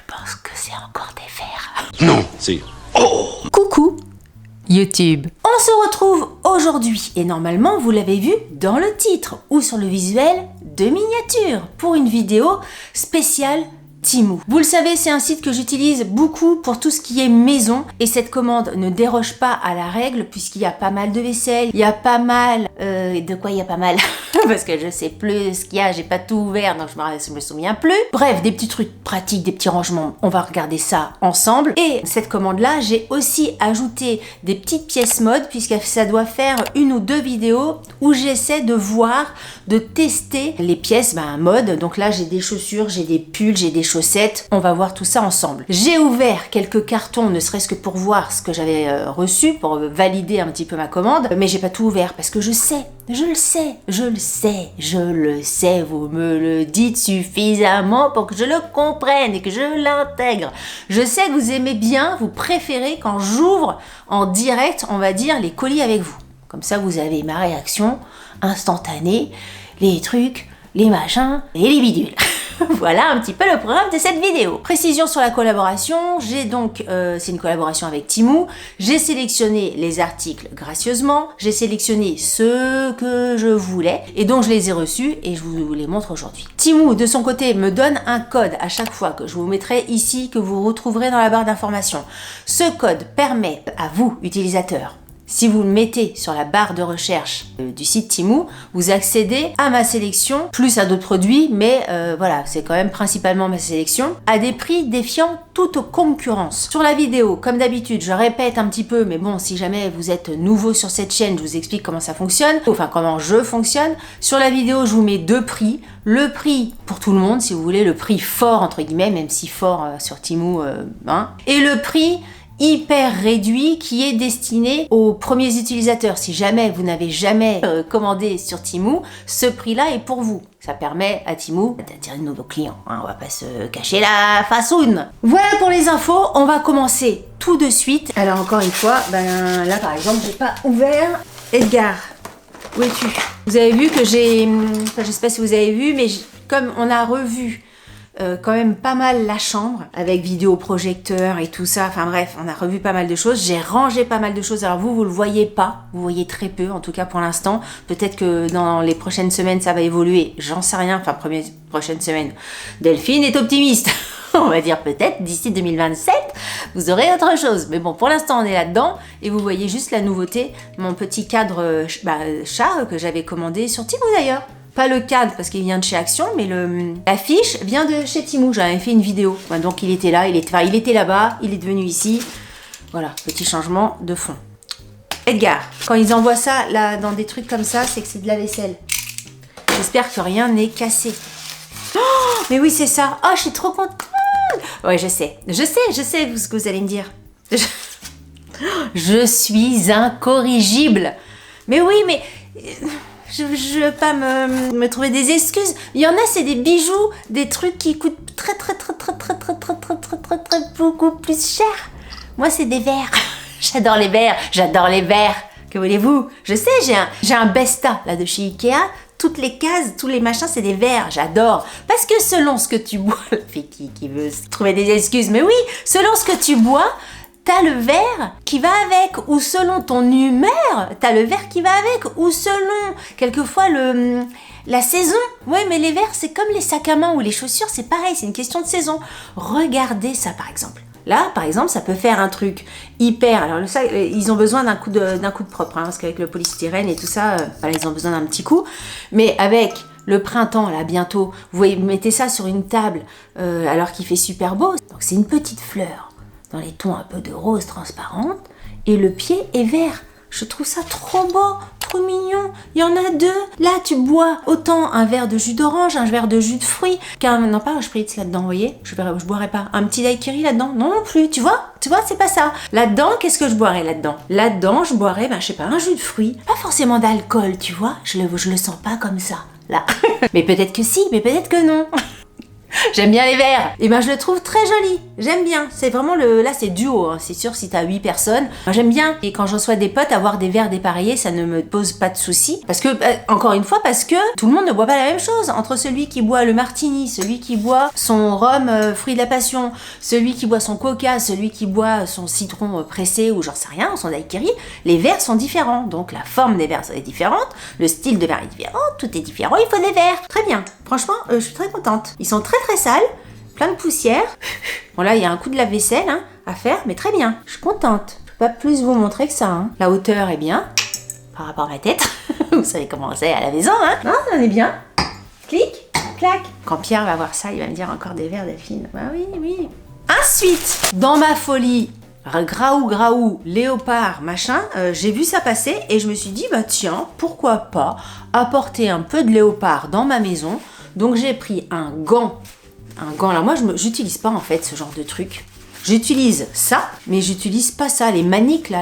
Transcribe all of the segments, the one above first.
pense que c'est encore des vers. Non, c'est... Oh! Coucou YouTube. On se retrouve aujourd'hui et normalement vous l'avez vu dans le titre ou sur le visuel de miniature pour une vidéo spéciale Temu. Vous le savez, c'est un site que j'utilise beaucoup pour tout ce qui est maison et cette commande ne déroge pas à la règle puisqu'il y a pas mal de vaisselle, il y a pas mal... de quoi il y a pas mal? Parce que je sais plus ce qu'il y a, j'ai pas tout ouvert donc je me souviens plus. Bref, des petits trucs pratiques, des petits rangements, on va regarder ça ensemble. Et cette commande-là, j'ai aussi ajouté des petites pièces mode puisque ça doit faire 1 ou 2 vidéos où j'essaie de voir, de tester les pièces mode. Donc là, j'ai des chaussures, j'ai des pulls, j'ai des chaussettes, on va voir tout ça ensemble. J'ai ouvert quelques cartons, ne serait-ce que pour voir ce que j'avais reçu, pour valider un petit peu ma commande, mais j'ai pas tout ouvert parce que je sais, vous me le dites suffisamment pour que je le comprenne et que je l'intègre. Je sais que vous aimez bien, vous préférez quand j'ouvre en direct, on va dire, les colis avec vous. Comme ça, vous avez ma réaction instantanée, les trucs, les machins et les bidules. Voilà un petit peu le programme de cette vidéo. Précision sur la collaboration, j'ai donc, c'est une collaboration avec Temu, j'ai sélectionné les articles gracieusement, j'ai sélectionné ceux que je voulais et donc je les ai reçus et je vous les montre aujourd'hui. Temu de son côté me donne un code à chaque fois que je vous mettrai ici, que vous retrouverez dans la barre d'information. Ce code permet à vous, utilisateurs, si vous le mettez sur la barre de recherche du site Temu, vous accédez à ma sélection, plus à d'autres produits, mais voilà, c'est quand même principalement ma sélection, à des prix défiant toute concurrence. Sur la vidéo, comme d'habitude, je répète un petit peu, mais bon, si jamais vous êtes nouveau sur cette chaîne, je vous explique comment ça fonctionne, enfin comment je fonctionne. Sur la vidéo, je vous mets 2 prix. Le prix pour tout le monde, si vous voulez, le prix fort, entre guillemets, même si fort sur Temu, et le prix hyper réduit qui est destiné aux premiers utilisateurs. Si jamais vous n'avez jamais commandé sur Temu, ce prix-là est pour vous. Ça permet à Temu d'attirer de nouveaux clients. On va pas se cacher la façoune. Voilà pour les infos. On va commencer tout de suite. Alors encore une fois, là par exemple, j'ai pas ouvert. Edgar, où es-tu? Vous avez vu que j'ai... Enfin, je sais pas si vous avez vu, mais comme on a revu quand même pas mal la chambre avec vidéoprojecteur et tout ça, enfin bref, on a revu pas mal de choses, j'ai rangé pas mal de choses, alors vous le voyez pas, vous voyez très peu en tout cas pour l'instant, peut-être que dans les prochaines semaines ça va évoluer, j'en sais rien, enfin prochaine semaine, Delphine est optimiste. On va dire peut-être d'ici 2027, vous aurez autre chose. Mais bon, pour l'instant, on est là-dedans. Et vous voyez juste la nouveauté, mon petit cadre chat que j'avais commandé sur Temu d'ailleurs. Pas le cadre parce qu'il vient de chez Action, mais l'affiche vient de chez Temu. J'avais fait une vidéo. Donc il était là, il était là-bas, il est devenu ici. Voilà, petit changement de fond. Edgar, quand ils envoient ça là, dans des trucs comme ça, c'est que c'est de la vaisselle. J'espère que rien n'est cassé. Oh, mais oui, c'est ça. Oh, je suis trop contente. Ouais, je sais ce que vous allez me dire. Je suis incorrigible. Mais oui, mais... Je veux pas me trouver des excuses. Il y en a, c'est des bijoux, des trucs qui coûtent très beaucoup plus cher. Moi, c'est des verres. J'adore les verres. Que voulez-vous? Je sais, j'ai un Besta là de chez Ikea. Toutes les cases, tous les machins, c'est des verres. J'adore. Parce que selon ce que tu bois, la fille qui veut se trouver des excuses, mais oui, selon ce que tu bois, t'as le verre qui va avec, ou selon ton humeur, t'as le verre qui va avec, ou selon, quelquefois, la saison. Ouais, mais les verres, c'est comme les sacs à main ou les chaussures, c'est pareil, c'est une question de saison. Regardez ça, par exemple. Là, par exemple, ça peut faire un truc hyper... Alors, ça, ils ont besoin d'un coup de propre, parce qu'avec le polystyrène et tout ça, voilà, ils ont besoin d'un petit coup. Mais avec... Le printemps, là, bientôt, vous mettez ça sur une table alors qu'il fait super beau. Donc, c'est une petite fleur dans les tons un peu de rose transparente et le pied est vert. Je trouve ça trop beau, trop mignon. Il y en a 2. Là, tu bois autant un verre de jus d'orange, un verre de jus de fruits, non, pas un spritz là-dedans, vous voyez. Je boirais pas. Un petit daiquiri là-dedans, non plus, tu vois, c'est pas ça. Là-dedans, qu'est-ce que je boirais là-dedans? Là-dedans, je boirais, je sais pas, un jus de fruits. Pas forcément d'alcool, tu vois. Je le sens pas comme ça, là. Mais peut-être que si, mais peut-être que non. J'aime bien les verts. Et ben je le trouve très joli. J'aime bien. C'est vraiment là c'est duo. Hein. C'est sûr si t'as 8 personnes. Moi, j'aime bien. Et quand je reçois des potes, avoir des verres dépareillés, ça ne me pose pas de soucis. Parce que, encore une fois, parce que tout le monde ne boit pas la même chose. Entre celui qui boit le martini, celui qui boit son rhum fruit de la passion, celui qui boit son coca, celui qui boit son citron pressé ou j'en sais rien, son daiquiri, les verres sont différents. Donc la forme des verres est différente, le style de verre est différent, tout est différent, il faut des verres. Très bien. Franchement, je suis très contente. Ils sont très sales, plein de poussière. Bon là, il y a un coup de lave-vaisselle hein, à faire, mais très bien. Je suis contente. Je peux pas plus vous montrer que ça. Hein. La hauteur est bien par rapport à ma tête. Vous savez comment c'est à la maison, hein. Non, on est bien. Clic, clac. Quand Pierre va voir ça, il va me dire encore des verres Delphine. Bah oui, oui. Ensuite, dans ma folie, graou, léopard, machin, j'ai vu ça passer et je me suis dit, bah tiens, pourquoi pas apporter un peu de léopard dans ma maison. Donc j'ai pris un gant. Alors moi, j'utilise pas en fait ce genre de truc. J'utilise ça, mais j'utilise pas ça. Les maniques là,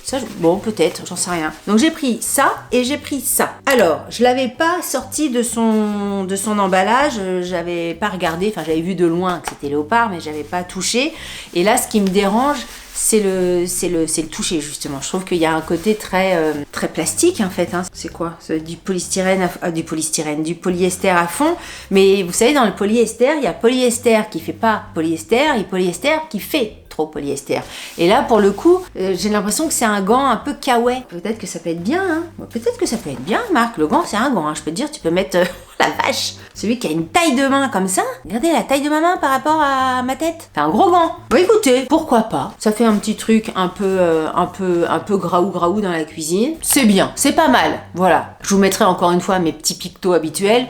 ça, bon, peut-être, j'en sais rien. Donc j'ai pris ça et j'ai pris ça. Alors, je l'avais pas sorti de son emballage, j'avais pas regardé, enfin j'avais vu de loin que c'était léopard, mais j'avais pas touché. Et là, ce qui me dérange, c'est le toucher justement. Je trouve qu'il y a un côté très plastique en fait. Hein. C'est quoi? C'est du polystyrène, du polyester à fond. Mais vous savez, dans le polyester, il y a polyester qui fait pas polyester et polyester qui fait trop polyester. Et là, pour le coup, j'ai l'impression que c'est un gant un peu kawaii. Peut-être que ça peut être bien, hein. Peut-être que ça peut être bien, Marc. Le gant, c'est un gant, hein. Je peux te dire, tu peux mettre... la vache! Celui qui a une taille de main comme ça. Regardez la taille de ma main par rapport à ma tête. C'est un gros gant. Bon, écoutez, pourquoi pas? Ça fait un petit truc un peu graou dans la cuisine. C'est bien, c'est pas mal. Voilà. Je vous mettrai encore une fois mes petits pictos habituels.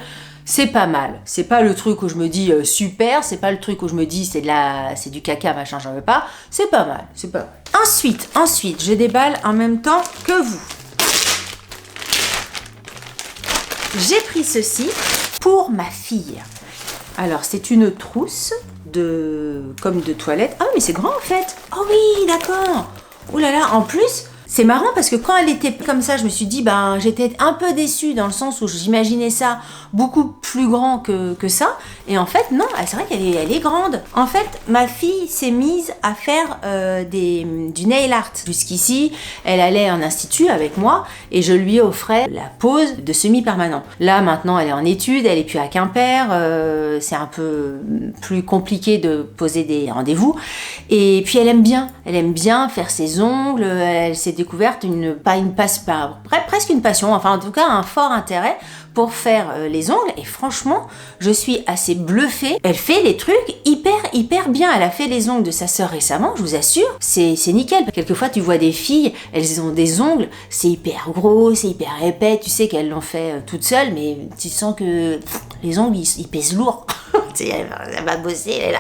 C'est pas mal. C'est pas le truc où je me dis super, c'est pas le truc où je me dis c'est du caca, machin, j'en veux pas. C'est pas mal, c'est pas mal. Ensuite, je déballe en même temps que vous. J'ai pris ceci pour ma fille. Alors, c'est une trousse comme de toilette. Ah, mais c'est grand en fait. Oh oui, d'accord. Ouh là là, en plus... C'est marrant parce que quand elle était comme ça, je me suis dit, ben, j'étais un peu déçue dans le sens où j'imaginais ça beaucoup plus grand que ça. Et en fait, non, c'est vrai qu'elle est grande. En fait, ma fille s'est mise à faire du nail art. Jusqu'ici, elle allait en institut avec moi et je lui offrais la pose de semi-permanent. Là, maintenant, elle est en études, elle est plus à Quimper. C'est un peu plus compliqué de poser des rendez-vous. Et puis, elle aime bien faire ses ongles. Elle s'est découverte presque une passion, enfin en tout cas un fort intérêt pour faire les ongles et franchement je suis assez bluffée. Elle fait les trucs hyper bien. Elle a fait les ongles de sa sœur récemment, je vous assure, c'est nickel. Quelquefois tu vois des filles, elles ont des ongles, c'est hyper gros, c'est hyper épais, tu sais qu'elles l'ont fait toutes seules, mais tu sens que les ongles ils pèsent lourd. Elle va bosser, elle est là,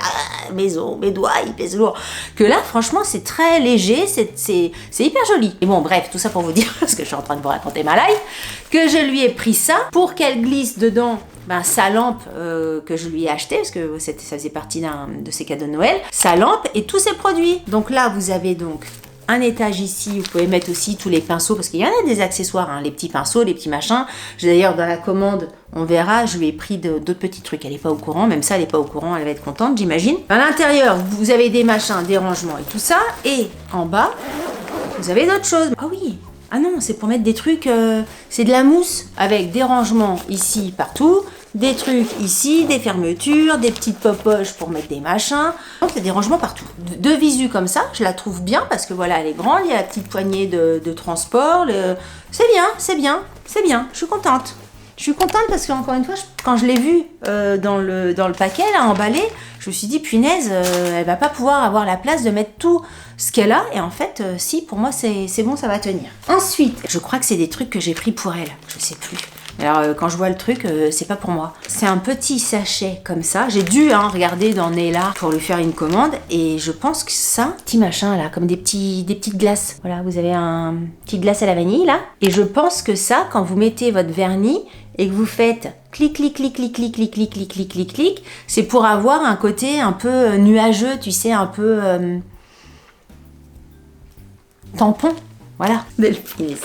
mes doigts ils pèsent lourd. Que là franchement c'est très léger, c'est hyper joli. Et bon bref, tout ça pour vous dire, parce que je suis en train de vous raconter ma life, que je lui ai pris ça pour qu'elle glisse dedans sa lampe que je lui ai achetée, parce que ça faisait partie de ses cadeaux de Noël, sa lampe et tous ses produits. Donc là vous avez donc un étage ici, vous pouvez mettre aussi tous les pinceaux, parce qu'il y en a des accessoires, hein, les petits pinceaux, les petits machins. D'ailleurs, dans la commande, on verra, je lui ai pris d'autres petits trucs. Elle n'est pas au courant, même ça, elle n'est pas au courant, elle va être contente, j'imagine. À l'intérieur, vous avez des machins, des rangements et tout ça. Et en bas, vous avez d'autres choses. Ah oui, ah non, c'est pour mettre des trucs, c'est de la mousse, avec des rangements ici, partout. Des trucs ici, des fermetures, des petites popoches pour mettre des machins. Donc, il y a des rangements partout. De visu comme ça, je la trouve bien parce que voilà, elle est grande, il y a la petite poignée de transport. C'est bien. Je suis contente. Je suis contente parce qu'encore une fois, quand je l'ai vue dans le paquet, là, emballé, je me suis dit, punaise, elle va pas pouvoir avoir la place de mettre tout ce qu'elle a. Et en fait, si, pour moi, c'est bon, ça va tenir. Ensuite, je crois que c'est des trucs que j'ai pris pour elle. Je sais plus. Alors quand je vois le truc, c'est pas pour moi. C'est un petit sachet comme ça. J'ai dû regarder dans Nail Art pour lui faire une commande et je pense que ça, petit machin là, comme des petites glaces. Voilà, vous avez un petite glace à la vanille là. Et je pense que ça, quand vous mettez votre vernis et que vous faites clic, c'est pour avoir un côté un peu nuageux, tu sais, un peu tampon. Voilà, Delphine,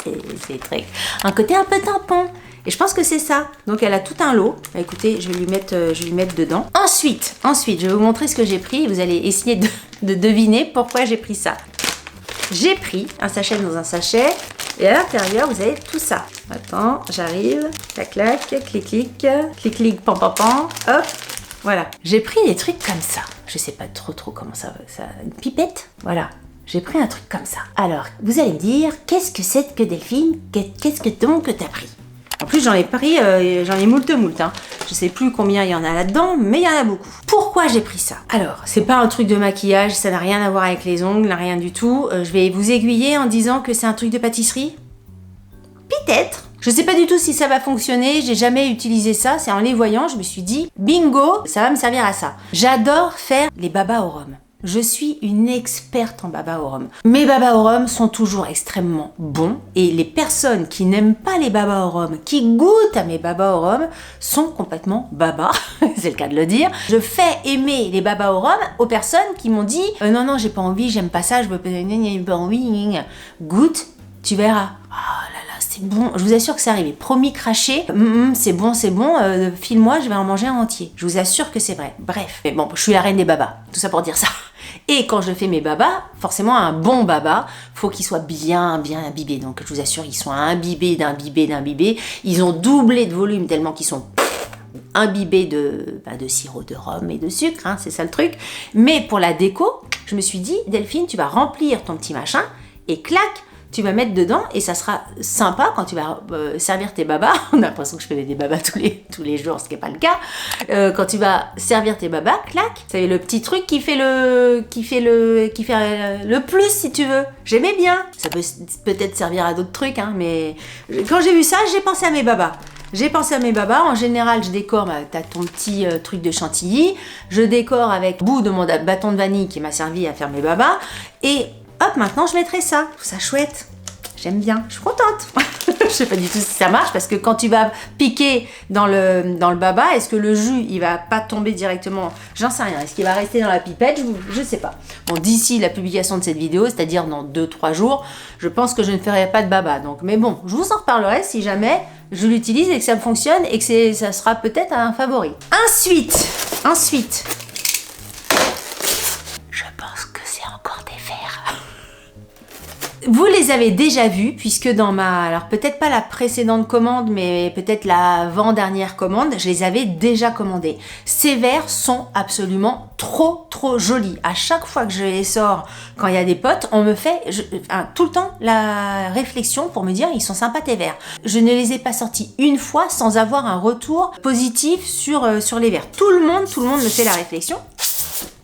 c'est très... un côté un peu tampon. Et je pense que c'est ça. Donc elle a tout un lot. Bah, écoutez, je vais lui mettre dedans. Ensuite, je vais vous montrer ce que j'ai pris. Vous allez essayer de deviner pourquoi j'ai pris ça. J'ai pris un sachet dans un sachet. Et à l'intérieur, vous avez tout ça. Attends, j'arrive. Clac, clac, clic, clic, clic, clic, pan, pan, pan. Hop, voilà. J'ai pris des trucs comme ça. Je sais pas trop comment ça... Une pipette. Voilà. J'ai pris un truc comme ça. Alors, vous allez me dire, qu'est-ce que c'est que Delphine? Qu'est-ce que donc que t'as pris? En plus, j'en ai pris, j'en ai moult. Hein. Je sais plus combien il y en a là-dedans, mais il y en a beaucoup. Pourquoi j'ai pris ça? Alors, c'est pas un truc de maquillage, ça n'a rien à voir avec les ongles, rien du tout. Je vais vous aiguiller en disant que c'est un truc de pâtisserie? Peut-être. Je sais pas du tout si ça va fonctionner, j'ai jamais utilisé ça, c'est en les voyant, je me suis dit, bingo, ça va me servir à ça. J'adore faire les babas au rhum. Je suis une experte en baba au rhum. Mes babas au rhum sont toujours extrêmement bons et les personnes qui n'aiment pas les babas au rhum, qui goûtent à mes babas au rhum, sont complètement baba, c'est le cas de le dire. Je fais aimer les babas au rhum aux personnes qui m'ont dit non, j'ai pas envie, j'aime pas ça, je veux pas envie. Goûte, tu verras. Oh là là, c'est bon. Je vous assure que c'est arrivé. Promis craché. C'est bon. File-moi, je vais en manger un entier. Je vous assure que c'est vrai. Bref. Mais bon, je suis la reine des babas. Tout ça pour dire ça. Et quand je fais mes babas, forcément un bon baba, faut qu'il soit bien imbibé. Donc je vous assure, ils sont imbibés d'imbibés. Ils ont doublé de volume tellement qu'ils sont imbibés de sirop de rhum et de sucre. Hein, c'est ça le truc. Mais pour la déco, je me suis dit, Delphine, tu vas remplir ton petit machin et clac, tu vas mettre dedans et ça sera sympa quand tu vas servir tes babas. On a l'impression que je fais des babas tous les jours, ce qui n'est pas le cas. Quand tu vas servir tes babas, clac, c'est le petit truc qui fait le plus si tu veux. J'aimais bien. Ça peut peut-être servir à d'autres trucs, hein, mais quand j'ai vu ça, j'ai pensé à mes babas. En général, je décore, t'as ton petit truc de chantilly, je décore avec le bout de mon bâton de vanille qui m'a servi à faire mes babas, et hop, maintenant je mettrai ça. Je trouve ça chouette. J'aime bien. Je suis contente. Je sais pas du tout si ça marche parce que quand tu vas piquer dans le baba, est-ce que le jus, il va pas tomber directement? J'en sais rien. Est-ce qu'il va rester dans la pipette? Je sais pas. Bon, d'ici la publication de cette vidéo, c'est-à-dire dans 2-3 jours, je pense que je ne ferai pas de baba. Donc, mais bon, je vous en reparlerai si jamais je l'utilise et que ça fonctionne et que ça sera peut-être un favori. Ensuite, je pense que c'est encore des verres. Vous les avez déjà vus, puisque dans alors peut-être pas la précédente commande, mais peut-être l'avant-dernière commande, je les avais déjà commandés. Ces verres sont absolument trop jolis. À chaque fois que je les sors, quand il y a des potes, on me fait tout le temps la réflexion pour me dire ils sont sympas tes verres. Je ne les ai pas sortis une fois sans avoir un retour positif sur les verres. Tout le monde me fait la réflexion.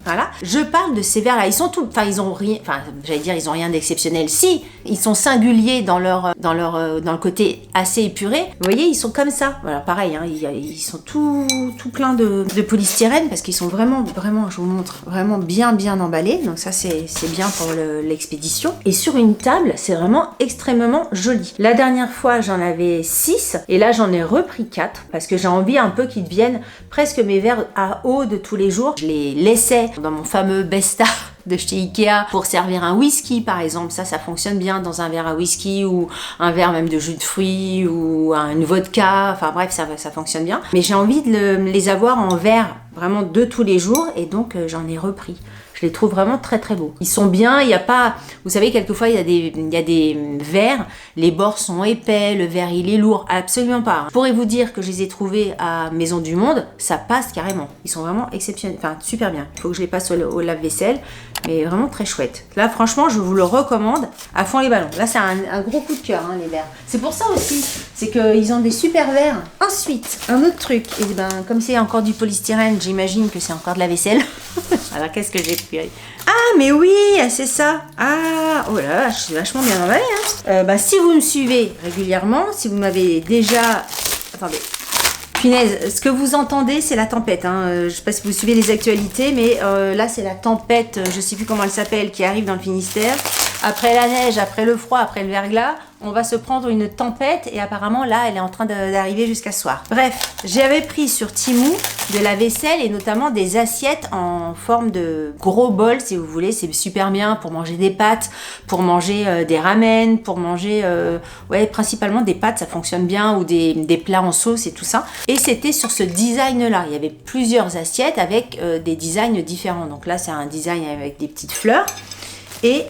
Voilà. Je parle de ces verres-là. Ils ont rien d'exceptionnel. Si, ils sont singuliers dans le côté assez épuré. Vous voyez, ils sont comme ça. Voilà, pareil, hein, ils sont tout plein de polystyrène parce qu'ils sont vraiment, je vous montre, vraiment bien emballés. Donc ça, c'est bien pour l'expédition. Et sur une table, c'est vraiment extrêmement joli. La dernière fois, j'en avais 6 et là, j'en ai repris 4 parce que j'ai envie un peu qu'ils deviennent presque mes verres à eau de tous les jours. Je les laissais dans mon fameux Besta de chez Ikea pour servir un whisky par exemple. Ça fonctionne bien dans un verre à whisky ou un verre même de jus de fruits ou une vodka. Enfin bref, ça fonctionne bien. Mais j'ai envie de les avoir en verre vraiment de tous les jours et donc j'en ai repris. Je les trouve vraiment très beaux. Ils sont bien, il n'y a pas... Vous savez, quelquefois, il y a des verres, les bords sont épais, le verre, il est lourd. Absolument pas. Je pourrais vous dire que je les ai trouvés à Maison du Monde, ça passe carrément. Ils sont vraiment exceptionnels, enfin, super bien. Il faut que je les passe au lave-vaisselle, mais vraiment très chouette. Là, franchement, je vous le recommande à fond les ballons. Là, c'est un gros coup de cœur, hein, les verres. C'est pour ça aussi, c'est qu'ils ont des super verres. Ensuite, un autre truc, et comme c'est encore du polystyrène, j'imagine que c'est encore de la vaisselle. Alors, qu'est-ce que j'ai pris? Ah, mais oui, c'est ça. Ah, oh là là, je suis vachement bien emballée. Hein. Si vous me suivez régulièrement, si vous m'avez déjà... Attendez. Punaise, ce que vous entendez, c'est la tempête. Hein. Je ne sais pas si vous suivez les actualités, mais là, c'est la tempête, je ne sais plus comment elle s'appelle, qui arrive dans le Finistère. Après la neige, après le froid, après le verglas, on va se prendre une tempête et apparemment là, elle est en train d'arriver jusqu'à ce soir. Bref, j'avais pris sur Temu de la vaisselle et notamment des assiettes en forme de gros bol, si vous voulez. C'est super bien pour manger des pâtes, pour manger des ramen, pour manger, ouais, principalement des pâtes, ça fonctionne bien, ou des plats en sauce et tout ça. Et c'était sur ce design-là. Il y avait plusieurs assiettes avec des designs différents. Donc là, c'est un design avec des petites fleurs. Et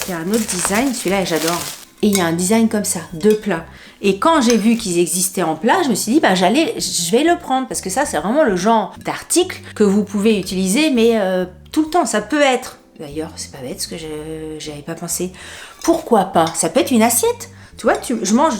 il y a un autre design, celui-là, j'adore. Et il y a un design comme ça, deux plats. Et quand j'ai vu qu'ils existaient en plat, je me suis dit, bah, je vais le prendre. Parce que ça, c'est vraiment le genre d'article que vous pouvez utiliser, mais tout le temps, ça peut être. D'ailleurs, c'est pas bête, ce que j'avais pas pensé. Pourquoi pas? Ça peut être une assiette. Tu vois, je mange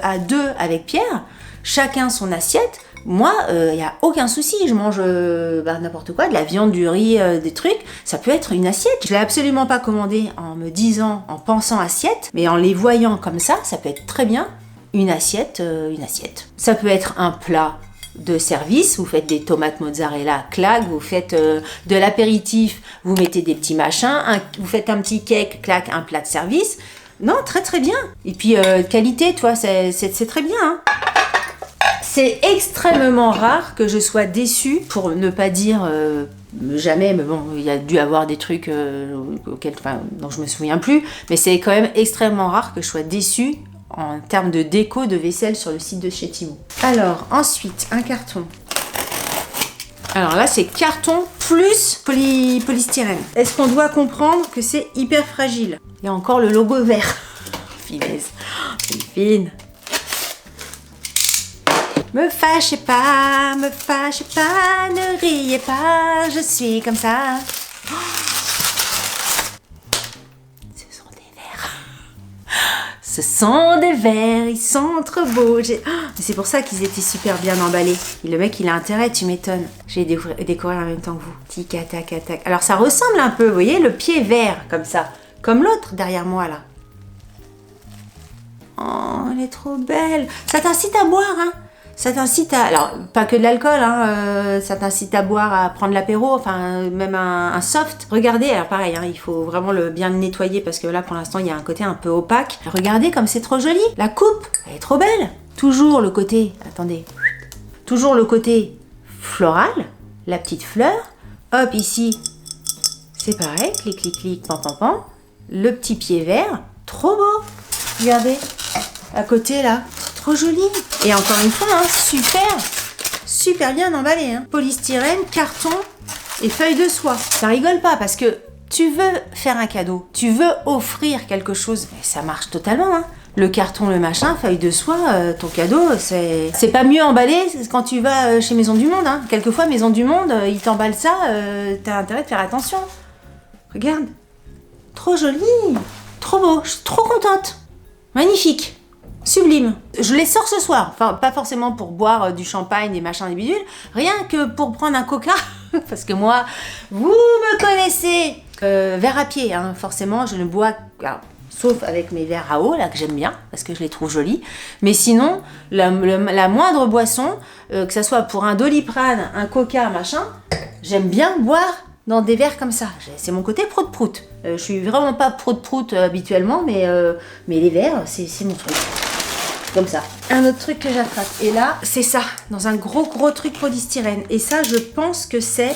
à deux avec Pierre, chacun son assiette. Moi, il n'y a aucun souci, je mange n'importe quoi, de la viande, du riz, des trucs, ça peut être une assiette. Je ne l'ai absolument pas commandé en me disant, en pensant assiette, mais en les voyant comme ça peut être très bien une assiette. Ça peut être un plat de service, vous faites des tomates mozzarella, clac, vous faites de l'apéritif, vous mettez des petits machins, vous faites un petit cake, clac, un plat de service. Non, très très bien. Et puis qualité, toi, c'est très bien, hein. C'est extrêmement rare que je sois déçue, pour ne pas dire jamais, mais bon, il y a dû avoir des trucs dont je me souviens plus, mais c'est quand même extrêmement rare que je sois déçue en termes de déco de vaisselle sur le site de chez Temu. Alors, ensuite, un carton. Alors là, c'est carton plus polystyrène. Est-ce qu'on doit comprendre que c'est hyper fragile? Il y a encore le logo vert. Finesse. Fine. Me fâchez pas, ne riez pas, je suis comme ça. Ce sont des verres. Ce sont des verres, ils sont trop beaux. C'est pour ça qu'ils étaient super bien emballés. Et le mec, il a intérêt, tu m'étonnes. J'ai découvert en même temps que vous. Tic, tac, tac. Alors ça ressemble un peu, vous voyez, le pied vert, comme ça. Comme l'autre derrière moi, là. Oh, elle est trop belle. Ça t'incite à boire, hein. Ça t'incite à... Alors, pas que de l'alcool, hein, ça t'incite à boire, à prendre l'apéro, enfin, même un soft. Regardez, alors pareil, hein, il faut vraiment bien le nettoyer parce que là, pour l'instant, il y a un côté un peu opaque. Regardez comme c'est trop joli. La coupe, elle est trop belle. Toujours le côté... Attendez. Toujours le côté floral, la petite fleur. Hop, ici, c'est pareil. Clic, clic, clic, pan, pan, pan. Le petit pied vert. Trop beau. Regardez. À côté, là. Trop joli. Et encore une fois, hein, super bien emballé. Hein. Polystyrène, carton et feuille de soie. Ça rigole pas parce que tu veux faire un cadeau, tu veux offrir quelque chose, mais ça marche totalement. Hein. Le carton, le machin, feuille de soie, ton cadeau, c'est pas mieux emballé quand tu vas chez Maison du Monde. Hein. Quelquefois, Maison du Monde, ils t'emballent ça, t'as intérêt de faire attention. Regarde. Trop joli. Trop beau. Je suis trop contente. Magnifique. Sublime. Je les sors ce soir. Enfin, pas forcément pour boire du champagne, des machins, des bidules. Rien que pour prendre un coca. Parce que moi, vous me connaissez. Verre à pied, hein. Forcément, je ne bois... Alors, sauf avec mes verres à eau, là, que j'aime bien. Parce que je les trouve jolis. Mais sinon, la moindre boisson, que ça soit pour un Doliprane, un coca, machin, j'aime bien boire dans des verres comme ça. C'est mon côté prout-prout. Je suis vraiment pas prout-prout habituellement, mais les verres, c'est mon truc. Comme ça. Un autre truc que j'attrape. Et là, c'est ça, dans un gros truc polystyrène. Et ça, je pense que c'est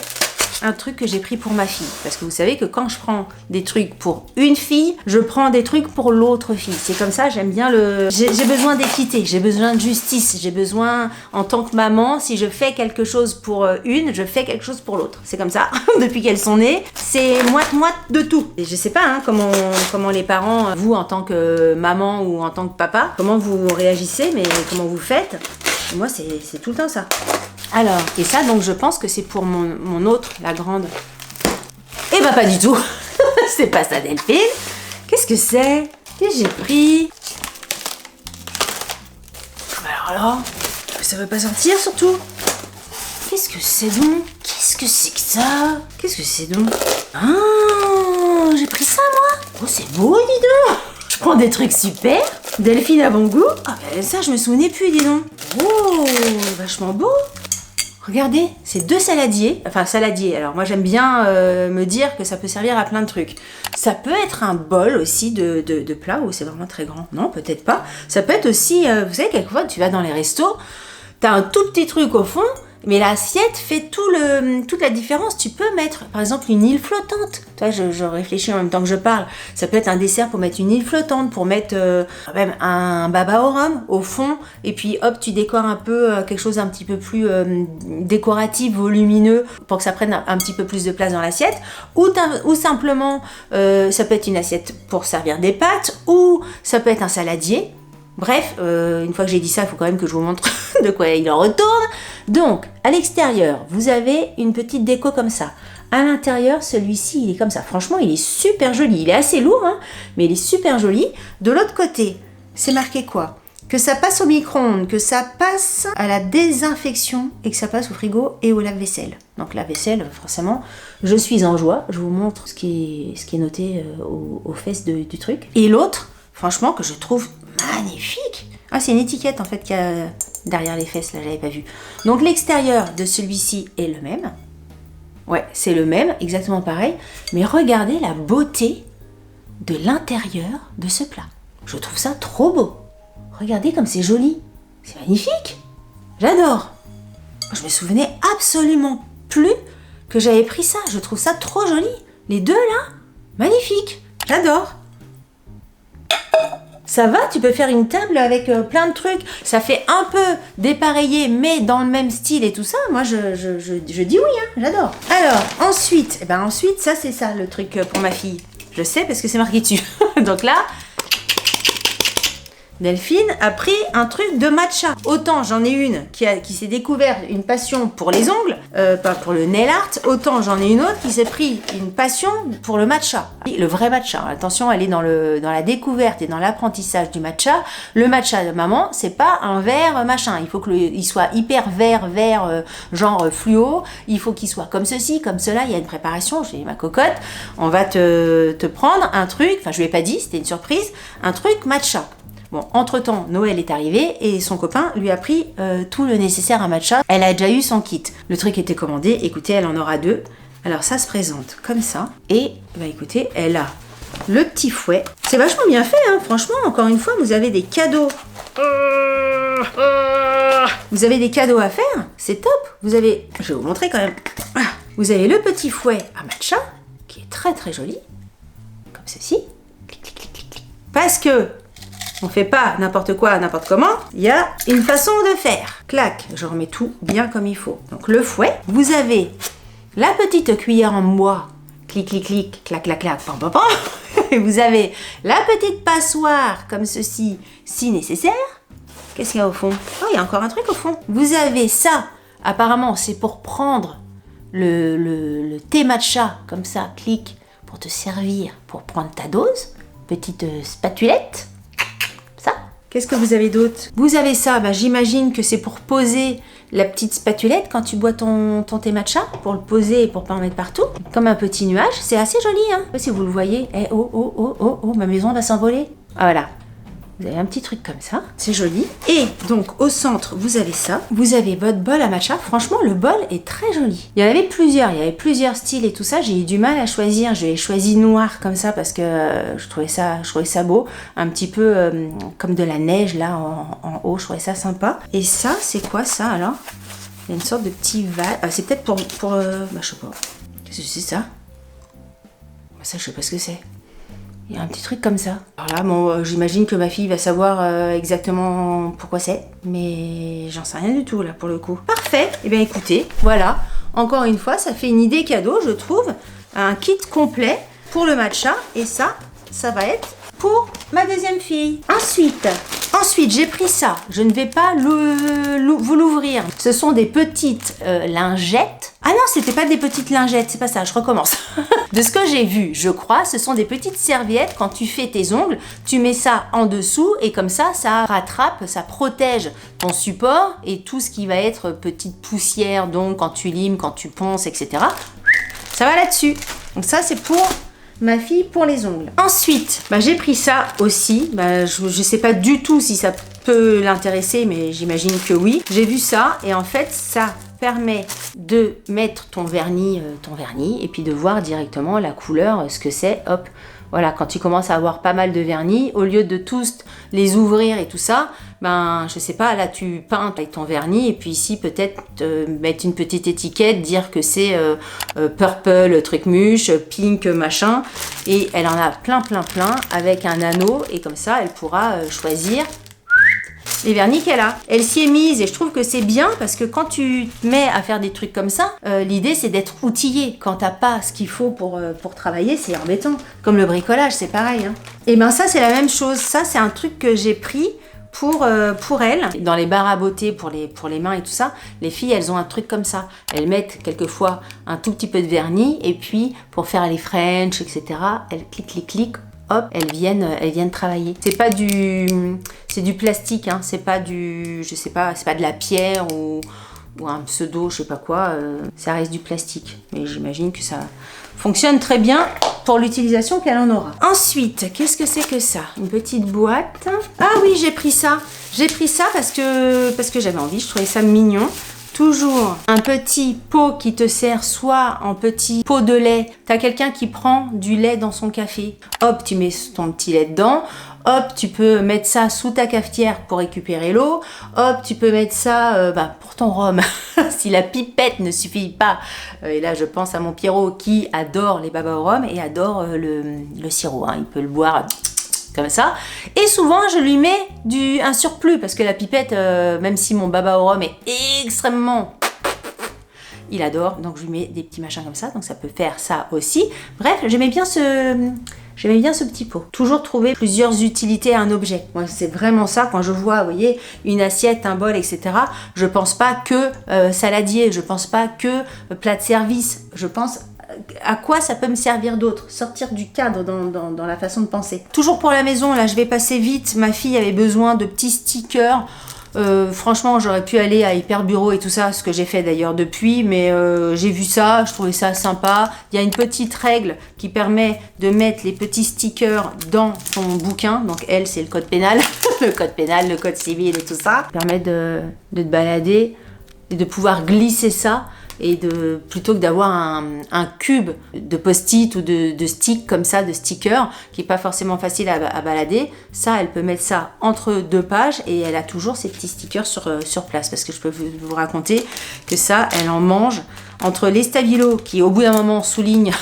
un truc que j'ai pris pour ma fille. Parce que vous savez que quand je prends des trucs pour une fille, je prends des trucs pour l'autre fille. C'est comme ça, j'aime bien le... J'ai besoin d'équité, j'ai besoin de justice, j'ai besoin, en tant que maman, si je fais quelque chose pour une, je fais quelque chose pour l'autre. C'est comme ça, depuis qu'elles sont nées, c'est moite-moite de tout. Et je sais pas hein, comment les parents, vous en tant que maman ou en tant que papa, comment vous réagissez, mais comment vous faites. Et moi, c'est tout le temps ça. Alors, et ça, donc, je pense que c'est pour mon autre, la grande. Eh ben, pas du tout. C'est pas ça, Delphine. Qu'est-ce que c'est? Qu'est-ce que j'ai pris? Alors là, ça veut pas sortir, surtout. Qu'est-ce que c'est donc? Qu'est-ce que c'est que ça? Qu'est-ce que c'est donc? Ah, j'ai pris ça, moi. Oh, c'est beau, dis donc. Je prends des trucs super. Delphine a bon goût. Ah ben ça, je me souvenais plus, dis donc. Oh, vachement beau. Regardez, c'est 2 saladiers. Enfin, saladiers. Alors, moi, j'aime bien me dire que ça peut servir à plein de trucs. Ça peut être un bol aussi de plat où c'est vraiment très grand. Non, peut-être pas. Ça peut être aussi, vous savez, quelquefois, tu vas dans les restos, t'as un tout petit truc au fond, mais l'assiette fait toute la différence. Tu peux mettre, par exemple, une île flottante. Toi, je réfléchis en même temps que je parle. Ça peut être un dessert pour mettre une île flottante, pour mettre même un baba au rhum au fond. Et puis, hop, tu décores un peu quelque chose un petit peu plus décoratif, volumineux, pour que ça prenne un petit peu plus de place dans l'assiette. Ou simplement, ça peut être une assiette pour servir des pâtes, ou ça peut être un saladier. Bref, une fois que j'ai dit ça, il faut quand même que je vous montre de quoi il en retourne. Donc, à l'extérieur, vous avez une petite déco comme ça. À l'intérieur, celui-ci, il est comme ça. Franchement, il est super joli. Il est assez lourd, hein, mais il est super joli. De l'autre côté, c'est marqué quoi? Que ça passe au micro-ondes, que ça passe à la désinfection et que ça passe au frigo et au lave-vaisselle. Donc la vaisselle, forcément, je suis en joie. Je vous montre ce qui est noté aux fesses du truc. Et l'autre, franchement, que je trouve magnifique. Ah, c'est une étiquette en fait qu'il y a derrière les fesses, là, j'avais pas vu. Donc l'extérieur de celui-ci est le même. Ouais, c'est le même, exactement pareil. Mais regardez la beauté de l'intérieur de ce plat. Je trouve ça trop beau. Regardez comme c'est joli. C'est magnifique. J'adore. Je me souvenais absolument plus que j'avais pris ça. Je trouve ça trop joli. Les deux là, magnifique. J'adore. Ça va, tu peux faire une table avec plein de trucs. Ça fait un peu dépareillé, mais dans le même style et tout ça. Moi, je dis oui, hein, j'adore. Alors, ensuite, ça, c'est ça le truc pour ma fille. Je sais parce que c'est marqué dessus. Donc là, Delphine a pris un truc de matcha. Autant j'en ai une qui s'est découverte une passion pour les ongles, pas pour le nail art, autant j'en ai une autre qui s'est pris une passion pour le matcha. Le vrai matcha, attention, elle est dans la découverte et dans l'apprentissage du matcha. Le matcha de maman, c'est pas un vert machin. Il faut qu'il soit hyper vert, genre fluo. Il faut qu'il soit comme ceci, comme cela. Il y a une préparation, j'ai ma cocotte. On va te prendre un truc, enfin je lui ai pas dit, c'était une surprise, un truc matcha. Bon, entre-temps, Noël est arrivé et son copain lui a pris tout le nécessaire à matcha. Elle a déjà eu son kit. Le truc était commandé. Écoutez, elle en aura 2. Alors, ça se présente comme ça. Et, écoutez, elle a le petit fouet. C'est vachement bien fait, hein. Franchement, encore une fois, vous avez des cadeaux. Vous avez des cadeaux à faire. C'est top. Je vais vous montrer quand même. Vous avez le petit fouet à matcha, qui est très très joli. Comme ceci. Clic, clic, clic, clic, clic. Parce que on fait pas n'importe quoi, n'importe comment. Il y a une façon de faire. Clac, je remets tout bien comme il faut. Donc le fouet, vous avez la petite cuillère en bois. Clic, clic, clic, clac, clac, clac, pam, pam, pam. Et vous avez la petite passoire comme ceci, si nécessaire. Qu'est-ce qu'il y a au fond? Oh, il y a encore un truc au fond. Vous avez ça. Apparemment, c'est pour prendre le thé matcha comme ça, clic, pour te servir, pour prendre ta dose. Petite spatulette. Qu'est-ce que vous avez d'autre? Vous avez ça, j'imagine que c'est pour poser la petite spatulette quand tu bois ton thé matcha, pour le poser et pour pas en mettre partout. Comme un petit nuage, c'est assez joli, hein. Je sais pas si vous le voyez. Oh, ma maison va s'envoler. Ah voilà. Vous avez un petit truc comme ça, c'est joli. Et donc au centre, vous avez ça. Vous avez votre bol à matcha. Franchement, le bol est très joli. Il y avait plusieurs styles et tout ça. J'ai eu du mal à choisir. J'ai choisi noir comme ça parce que je trouvais ça beau. Un petit peu comme de la neige là en haut. Je trouvais ça sympa. Et ça, c'est quoi ça alors? Il y a une sorte de petit vase. C'est peut-être pour je sais pas. Qu'est-ce que c'est ça? Ça, je sais pas ce que c'est. Il y a un petit truc comme ça. Alors là, bon, j'imagine que ma fille va savoir exactement pourquoi c'est, mais j'en sais rien du tout là pour le coup. Parfait. Eh bien écoutez, voilà. Encore une fois, ça fait une idée cadeau, je trouve. Un kit complet pour le matcha. Et ça va être pour ma deuxième fille. Ensuite, j'ai pris ça. Je ne vais pas vous l'ouvrir. Ce sont des petites lingettes. Ah non, c'était pas des petites lingettes, c'est pas ça, je recommence. De ce que j'ai vu, je crois, ce sont des petites serviettes. Quand tu fais tes ongles, tu mets ça en dessous et comme ça rattrape, ça protège ton support et tout ce qui va être petite poussière, donc quand tu limes, quand tu ponces, etc. Ça va là-dessus. Donc ça, c'est pour ma fille pour les ongles. Ensuite, j'ai pris ça aussi. Je sais pas du tout si ça peut l'intéresser, mais j'imagine que oui. J'ai vu ça et en fait, ça permet de mettre ton vernis et puis de voir directement la couleur, ce que c'est, hop. Voilà, quand tu commences à avoir pas mal de vernis, au lieu de tous les ouvrir et tout ça, ben, je sais pas, là tu peins avec ton vernis et puis ici peut-être mettre une petite étiquette, dire que c'est purple, truc muche, pink, machin. Et elle en a plein avec un anneau et comme ça, elle pourra choisir les vernis qu'elle a. Elle s'y est mise et je trouve que c'est bien parce que quand tu te mets à faire des trucs comme ça, l'idée c'est d'être outillé. Quand t'as pas ce qu'il faut pour travailler, c'est embêtant. Comme le bricolage, c'est pareil. Hein. Et ben ça c'est la même chose. Ça c'est un truc que j'ai pris pour elle. Dans les barres à beauté pour les mains et tout ça, les filles elles ont un truc comme ça. Elles mettent quelquefois un tout petit peu de vernis et puis pour faire les French, etc. Elles cliquent. Hop, elles viennent travailler. C'est du plastique, hein. C'est pas du, je sais pas, c'est pas de la pierre ou un pseudo, je sais pas quoi. Ça reste du plastique. Mais j'imagine que ça fonctionne très bien pour l'utilisation qu'elle en aura. Ensuite, qu'est-ce que c'est que ça? Une petite boîte. Ah oui, j'ai pris ça. J'ai pris ça parce que j'avais envie. Je trouvais ça mignon. Toujours un petit pot qui te sert soit en petit pot de lait. T'as quelqu'un qui prend du lait dans son café. Hop, tu mets ton petit lait dedans. Hop, tu peux mettre ça sous ta cafetière pour récupérer l'eau. Hop, tu peux mettre ça pour ton rhum. Si la pipette ne suffit pas. Et là, je pense à mon Pierrot qui adore les babas au rhum et adore le sirop. Hein. Il peut le boire comme ça. Et souvent, je lui mets un surplus parce que la pipette, même si mon baba au rhum est extrêmement... Il adore, donc je lui mets des petits machins comme ça, donc ça peut faire ça aussi. Bref, j'aimais bien ce petit pot. Toujours trouver plusieurs utilités à un objet. Moi, c'est vraiment ça, quand je vois, vous voyez, une assiette, un bol, etc. Je pense pas que saladier, je pense pas que plat de service, je pense... à quoi ça peut me servir d'autre, sortir du cadre dans la façon de penser. Toujours pour la maison, là je vais passer vite, ma fille avait besoin de petits stickers. Franchement j'aurais pu aller à Hyper Bureau et tout ça, ce que j'ai fait d'ailleurs depuis, mais j'ai vu ça, je trouvais ça sympa. Il y a une petite règle qui permet de mettre les petits stickers dans ton bouquin, donc elle c'est le code pénal, le code pénal, le code civil et tout ça. Ça permet de te balader et de pouvoir glisser ça. Et plutôt que d'avoir un cube de post-it ou de stick comme ça, de stickers, qui n'est pas forcément facile à balader, ça, elle peut mettre ça entre deux pages et elle a toujours ses petits stickers sur place. Parce que je peux vous raconter que ça, elle en mange entre les stabilos qui, au bout d'un moment, soulignent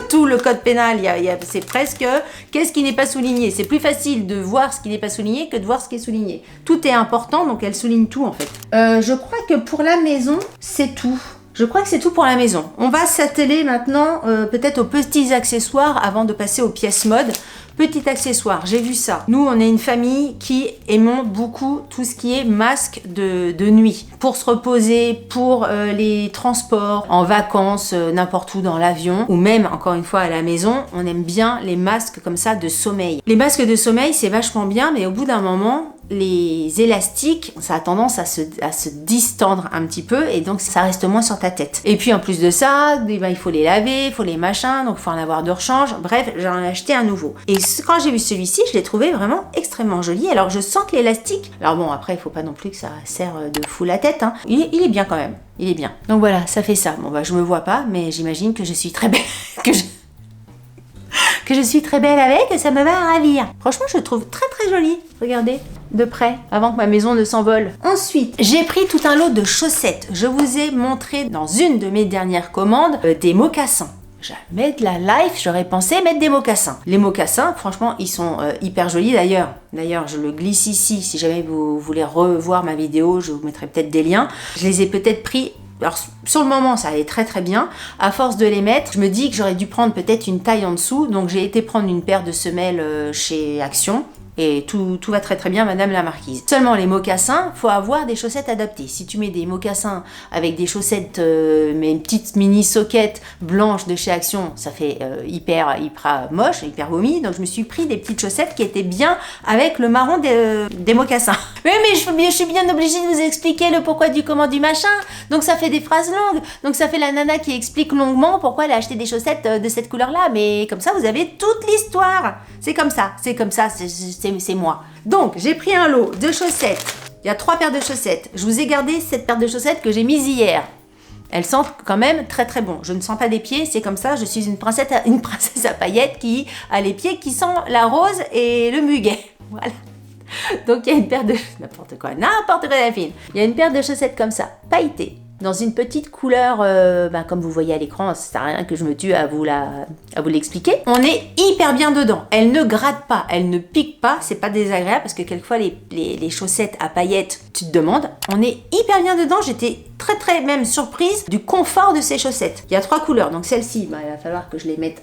tout le code pénal. C'est presque qu'est-ce qui n'est pas souligné. C'est plus facile de voir ce qui n'est pas souligné que de voir ce qui est souligné. Tout est important, donc elle souligne tout en fait. Je crois que pour la maison, c'est tout. Je crois que c'est tout pour la maison. On va s'atteler maintenant peut-être aux petits accessoires avant de passer aux pièces mode. Petit accessoire, j'ai vu ça. Nous, on est une famille qui aimons beaucoup tout ce qui est masque de nuit. Pour se reposer, pour les transports, en vacances, n'importe où dans l'avion, ou même, encore une fois, à la maison, on aime bien les masques comme ça de sommeil. Les masques de sommeil, c'est vachement bien, mais au bout d'un moment, les élastiques, ça a tendance à se distendre un petit peu et donc ça reste moins sur ta tête. Et puis en plus de ça, il faut les laver, il faut les machins, donc il faut en avoir de rechange. Bref, j'en ai acheté un nouveau. Et quand j'ai vu celui-ci, je l'ai trouvé vraiment extrêmement joli. Alors je sens que l'élastique, alors bon après il faut pas non plus que ça serre de fou la tête, hein. Il est bien quand même, il est bien. Donc voilà, ça fait ça. Bon bah je me vois pas, mais j'imagine que je suis très belle, que je suis très belle avec, et ça me va ravir. Franchement, je le trouve très très joli. Regardez, de près, avant que ma maison ne s'envole. Ensuite, j'ai pris tout un lot de chaussettes. Je vous ai montré dans une de mes dernières commandes des mocassins. Jamais de la life, j'aurais pensé mettre des mocassins. Les mocassins, franchement, ils sont hyper jolis d'ailleurs. D'ailleurs, je le glisse ici. Si jamais vous voulez revoir ma vidéo, je vous mettrai peut-être des liens. Je les ai peut-être pris... Alors, sur le moment, ça allait très très bien. À force de les mettre, je me dis que j'aurais dû prendre peut-être une taille en dessous. Donc, j'ai été prendre une paire de semelles chez Action. Et tout va très très bien, madame la marquise. Seulement les mocassins, faut avoir des chaussettes adaptées. Si tu mets des mocassins avec des chaussettes, mais une petite mini soquette blanche de chez Action, ça fait hyper moche, hyper vomi. Donc je me suis pris des petites chaussettes qui étaient bien avec le marron des mocassins. Mais je suis bien obligée de vous expliquer le pourquoi du comment du machin. Donc ça fait des phrases longues. Donc ça fait la nana qui explique longuement pourquoi elle a acheté des chaussettes de cette couleur-là. Mais comme ça, vous avez toute l'histoire. C'est comme ça, c'est moi. Donc, j'ai pris un lot de chaussettes. Il y a 3 paires de chaussettes. Je vous ai gardé cette paire de chaussettes que j'ai mise hier. Elles sentent quand même très très bon. Je ne sens pas des pieds, c'est comme ça, je suis une princesse à paillettes qui a les pieds qui sentent la rose et le muguet. Voilà. Donc il y a une paire de... n'importe quoi, Delphine. Il y a une paire de chaussettes comme ça, pailletées, dans une petite couleur, comme vous voyez à l'écran, ça sert à rien que je me tue à vous l'expliquer. On est hyper bien dedans. Elle ne gratte pas, elle ne pique pas, c'est pas désagréable parce que quelquefois les chaussettes à paillettes, tu te demandes. On est hyper bien dedans, j'étais très très même surprise du confort de ces chaussettes. Il y a 3 couleurs, donc celle-ci, il va falloir que je les mette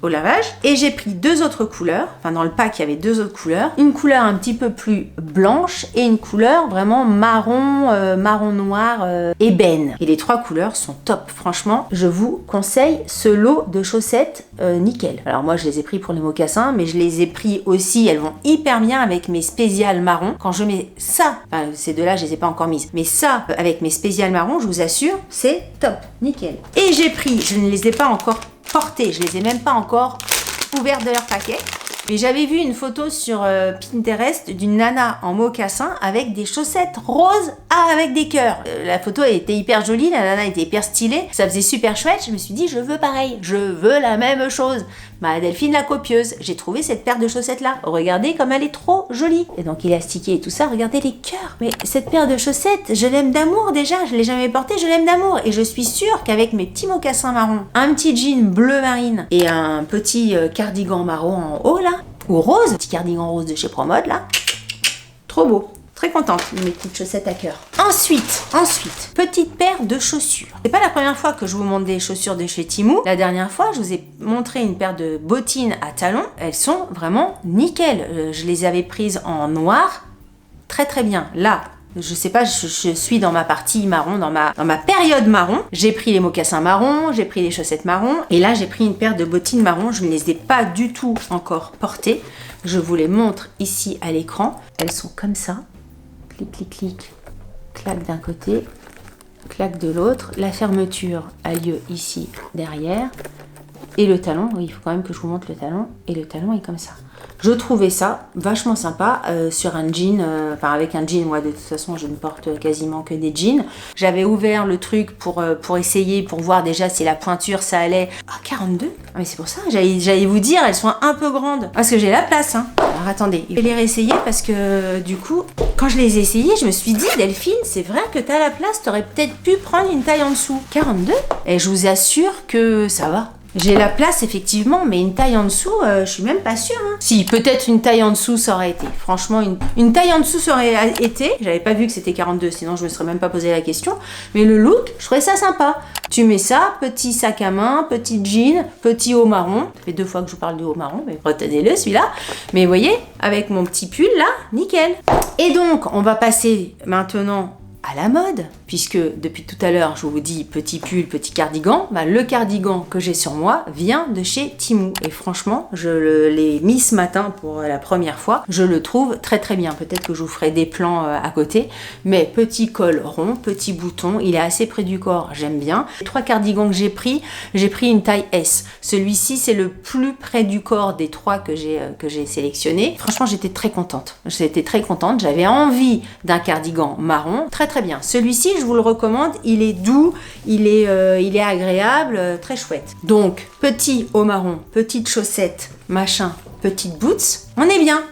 au lavage. Et j'ai pris 2 autres couleurs, enfin dans le pack il y avait 2 autres couleurs. Une couleur un petit peu plus blanche et une couleur vraiment marron, marron noir, ébène. Et les 3 couleurs sont top, franchement. Je vous conseille ce lot de chaussettes nickel. Alors moi je les ai pris pour les mocassins, mais je les ai pris aussi, elles vont hyper bien avec mes spéciales marron. Quand je mets ça, enfin ces deux-là je les ai pas encore mises, mais ça avec mes spéciales marron, je vous assure, c'est top, nickel. Et j'ai pris, je ne les ai pas encore portées, je les ai même pas encore ouvertes de leur paquet. Mais j'avais vu une photo sur Pinterest d'une nana en mocassin avec des chaussettes roses avec des cœurs. La photo elle était hyper jolie, la nana était hyper stylée, ça faisait super chouette. Je me suis dit je veux pareil, je veux la même chose. Ma Delphine la copieuse, j'ai trouvé cette paire de chaussettes là. Regardez comme elle est trop jolie. Et donc élastiquée et tout ça, regardez les cœurs. Mais cette paire de chaussettes, je l'aime d'amour déjà, je l'ai jamais portée, je l'aime d'amour. Et je suis sûre qu'avec mes petits mocassins marrons, un petit jean bleu marine et un petit cardigan marron en haut là, ou rose, petit cardigan rose de chez Promode là, trop beau. Très contente de mes petites chaussettes à cœur. Ensuite, petite paire de chaussures. C'est pas la première fois que je vous montre des chaussures de chez Temu. La dernière fois, je vous ai montré une paire de bottines à talons. Elles sont vraiment nickel. Je les avais prises en noir. Très très bien. Là, je sais pas, je suis dans ma partie marron, dans ma période marron. J'ai pris les mocassins marrons, j'ai pris les chaussettes marron. Et là, j'ai pris une paire de bottines marron. Je ne les ai pas du tout encore portées. Je vous les montre ici à l'écran. Elles sont comme ça. Clic, clic, clic, claque d'un côté, claque de l'autre. La fermeture a lieu ici, derrière. Et le talon, oui, il faut quand même que je vous montre le talon. Et le talon est comme ça. Je trouvais ça vachement sympa sur un jean, avec un jean, moi de toute façon je ne porte quasiment que des jeans. J'avais ouvert le truc pour essayer, pour voir déjà si la pointure ça allait. Ah, 42 ? Ah, mais c'est pour ça, j'allais vous dire, elles sont un peu grandes. Parce que j'ai la place, hein. Alors attendez, je vais les réessayer parce que du coup, quand je les ai essayées, je me suis dit, Delphine, c'est vrai que t'as la place, t'aurais peut-être pu prendre une taille en dessous. 42 ? Et je vous assure que ça va. J'ai la place effectivement, mais une taille en dessous, je suis même pas sûre. Hein. Si, peut-être une taille en dessous ça aurait été. Franchement, une taille en dessous ça aurait été. J'avais pas vu que c'était 42, sinon je me serais même pas posé la question. Mais le look, je trouvais ça sympa. Tu mets ça, petit sac à main, petit jean, petit haut marron. Ça fait 2 fois que je vous parle de haut marron, mais retenez-le celui-là. Mais vous voyez, avec mon petit pull là, nickel. Et donc, on va passer maintenant à la mode, puisque depuis tout à l'heure je vous dis petit pull, petit cardigan, le cardigan que j'ai sur moi vient de chez Temu et franchement je l'ai mis ce matin pour la première fois, je le trouve très très bien. Peut-être que je vous ferai des plans à côté, mais petit col rond, petit bouton, il est assez près du corps, j'aime bien. Les 3 cardigans que j'ai pris une taille S. Celui-ci c'est le plus près du corps des 3 que j'ai sélectionné. Franchement j'étais très contente, j'avais envie d'un cardigan marron, très bien. Celui-ci, je vous le recommande, il est doux, il est agréable, très chouette. Donc, petit haut marron, petite chaussette, machin, petite boots, on est bien.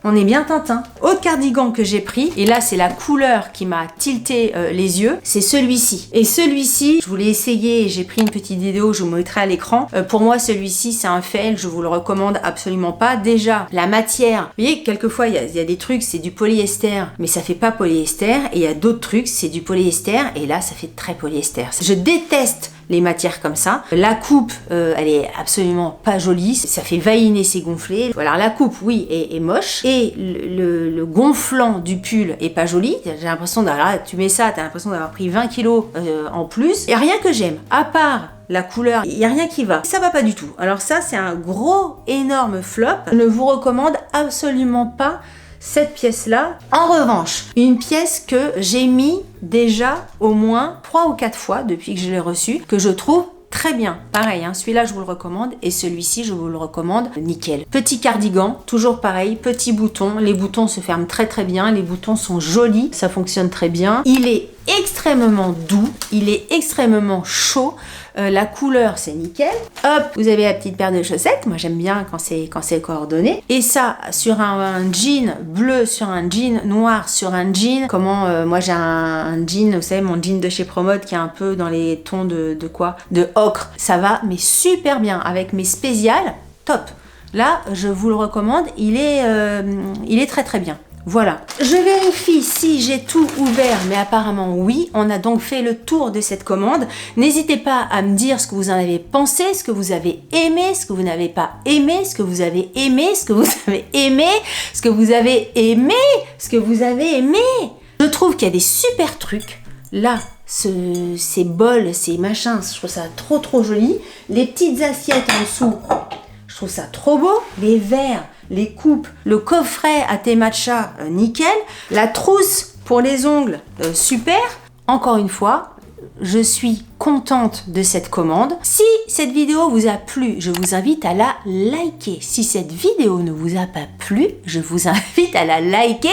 On est bien Tintin. Autre cardigan que j'ai pris, et là c'est la couleur qui m'a tilté les yeux, c'est celui-ci. Et celui-ci, je voulais essayer et j'ai pris une petite vidéo, je vous mettrai à l'écran. Pour moi celui-ci c'est un fail, je vous le recommande absolument pas. Déjà, la matière, vous voyez quelquefois il y a des trucs c'est du polyester, mais ça fait pas polyester, et il y a d'autres trucs c'est du polyester, et là ça fait très polyester. Je déteste les matières comme ça. La coupe, elle est absolument pas jolie, ça fait vaïner, c'est gonflé. Voilà, la coupe, oui, est moche. Et le gonflant du pull est pas joli. J'ai l'impression d'avoir, tu mets ça, t'as l'impression d'avoir pris 20 kilos en plus. Il y a rien que j'aime, à part la couleur, il n'y a rien qui va. Ça va pas du tout. Alors ça, c'est un gros, énorme flop. Je ne vous recommande absolument pas cette pièce-là. En revanche, une pièce que j'ai mis déjà au moins 3 ou 4 fois depuis que je l'ai reçue, que je trouve très bien. Pareil, hein, celui-là je vous le recommande et celui-ci je vous le recommande nickel. Petit cardigan, toujours pareil, petit bouton. Les boutons se ferment très très bien, les boutons sont jolis, ça fonctionne très bien. Il est extrêmement doux, il est extrêmement chaud. La couleur c'est nickel. Hop, vous avez la petite paire de chaussettes. Moi j'aime bien quand c'est coordonné. Et ça sur un jean bleu, sur un jean noir, sur un jean. Moi j'ai un jean, vous savez mon jean de chez Promode qui est un peu dans les tons de quoi? De ocre. Ça va mais super bien avec mes spéciales. Top. Là je vous le recommande. Il est très très bien. Voilà, je vérifie si j'ai tout ouvert, mais apparemment oui, on a donc fait le tour de cette commande. N'hésitez pas à me dire ce que vous en avez pensé, ce que vous avez aimé, ce que vous n'avez pas aimé, ce que vous avez aimé, ce que vous avez aimé, ce que vous avez aimé, ce que vous avez aimé. Je trouve qu'il y a des super trucs. Là, ces bols, ces machins, je trouve ça trop trop joli. Les petites assiettes en dessous, je trouve ça trop beau. Les verres, les coupes, le coffret à thé matcha, nickel. La trousse pour les ongles, super. Encore une fois, je suis contente de cette commande. Si cette vidéo vous a plu, je vous invite à la liker. Si cette vidéo ne vous a pas plu, je vous invite à la liker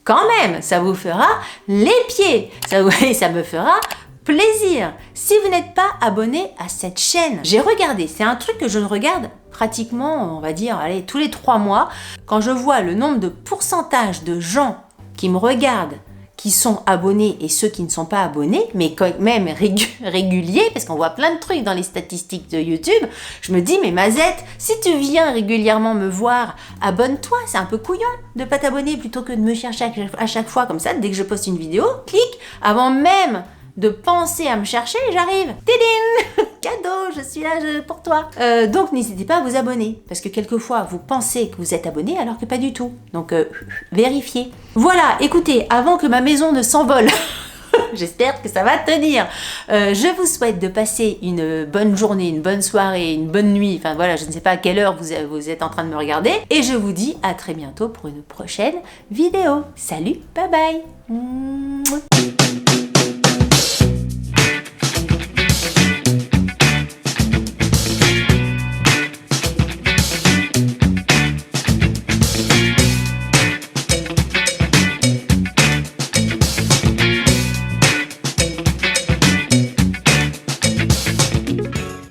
quand même. Ça vous fera les pieds. Ça me fera plaisir. Si vous n'êtes pas abonné à cette chaîne, j'ai regardé, c'est un truc que je regarde pratiquement, on va dire, allez, tous les 3 mois. Quand je vois le nombre de pourcentage de gens qui me regardent, qui sont abonnés et ceux qui ne sont pas abonnés, mais quand même réguliers, parce qu'on voit plein de trucs dans les statistiques de YouTube, je me dis, mais Mazette, si tu viens régulièrement me voir, abonne-toi, c'est un peu couillon de pas t'abonner plutôt que de me chercher à chaque fois comme ça, dès que je poste une vidéo, clique, avant même de penser à me chercher, j'arrive. Tidine, cadeau, je suis là pour toi. Donc n'hésitez pas à vous abonner, parce que quelquefois vous pensez que vous êtes abonné alors que pas du tout. Donc vérifiez. Voilà, écoutez, avant que ma maison ne s'envole, j'espère que ça va tenir. Je vous souhaite de passer une bonne journée, une bonne soirée, une bonne nuit. Enfin voilà, je ne sais pas à quelle heure vous êtes en train de me regarder. Et je vous dis à très bientôt pour une prochaine vidéo. Salut, bye bye.